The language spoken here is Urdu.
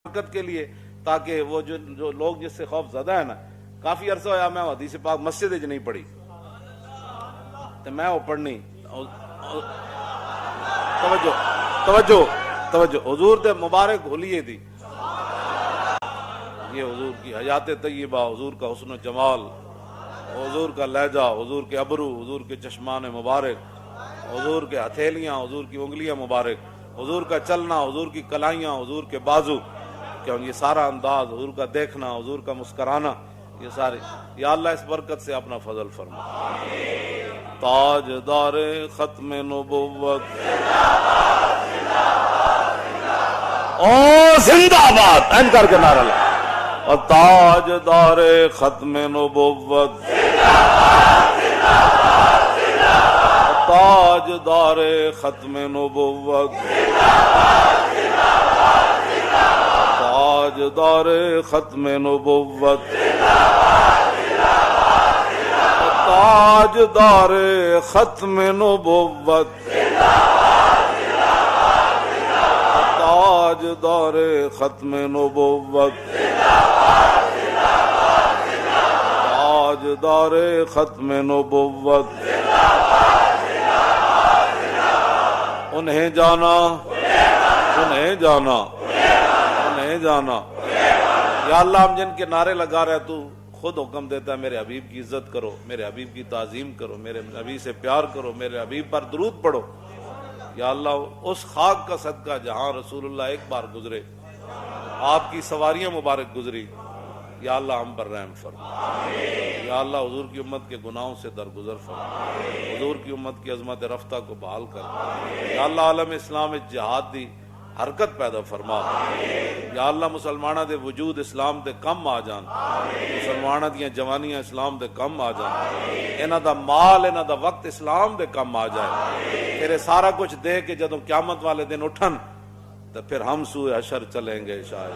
برکت کے لیے، تاکہ وہ جو لوگ جس سے خوف زدہ ہے نا، کافی عرصہ ہوا میں حدیث پاک مسجد وچ نہیں پڑھی تو میں وہ پڑھنی توجہ توجہ توجہ حضور دے مبارک حلیے دی، یہ حضور کی حیات طیبہ، حضور کا حسن و جمال، حضور کا لہجہ، حضور کے ابرو، حضور کے چشمان مبارک، حضور کے ہتھیلیاں، حضور کی انگلیاں مبارک، حضور کا چلنا، حضور کی کلائیاں، حضور کے بازو، کیوں یہ سارا انداز، حضور کا دیکھنا، حضور کا مسکرانا، یہ سارے، یا اللہ اس برکت سے اپنا فضل فرما۔ تاجدار ختم نبوت او زندہ باد این کر کے نعرہ لگا، تاجدار ختم نبوت، تاجدار ختم نبوت، تاجدار ختم نبوت، تاجدار ختم نبوت، تاجدار ختم نبوت، تاجدار ختم نبوت، انہیں جانا انہیں جانا انہیں جانا۔ یا اللہ ہم جن کے نعرے لگا رہے تو خود حکم دیتا ہے میرے حبیب کی عزت کرو، میرے حبیب کی تعظیم کرو، میرے حبیب سے پیار کرو، میرے حبیب پر درود پڑھو۔ یا اللہ اس خاک کا صدقہ جہاں رسول اللہ ایک بار گزرے، آپ کی سواریاں مبارک گزری، یا اللہ ہم پر رحم فرما۔ یا اللہ حضور کی امت کے گناہوں سے درگزر فرما، حضور کی امت کی عظمت رفتہ کو بحال کر۔ یا اللہ عالم اسلام جہاد دی حرکت پیدا فرما۔ یا اللہ مسلمانہ دے وجود اسلام دے کم آ جان، مسلمانہ دیاں جوانیاں اسلام دے کم آ جان، انہاں دا مال انہاں دا وقت اسلام دے کم آ جائے، تیرے سارا کچھ دے کے جدوں قیامت والے دن اٹھن تو پھر ہم سوئے حشر چلیں گے شاید۔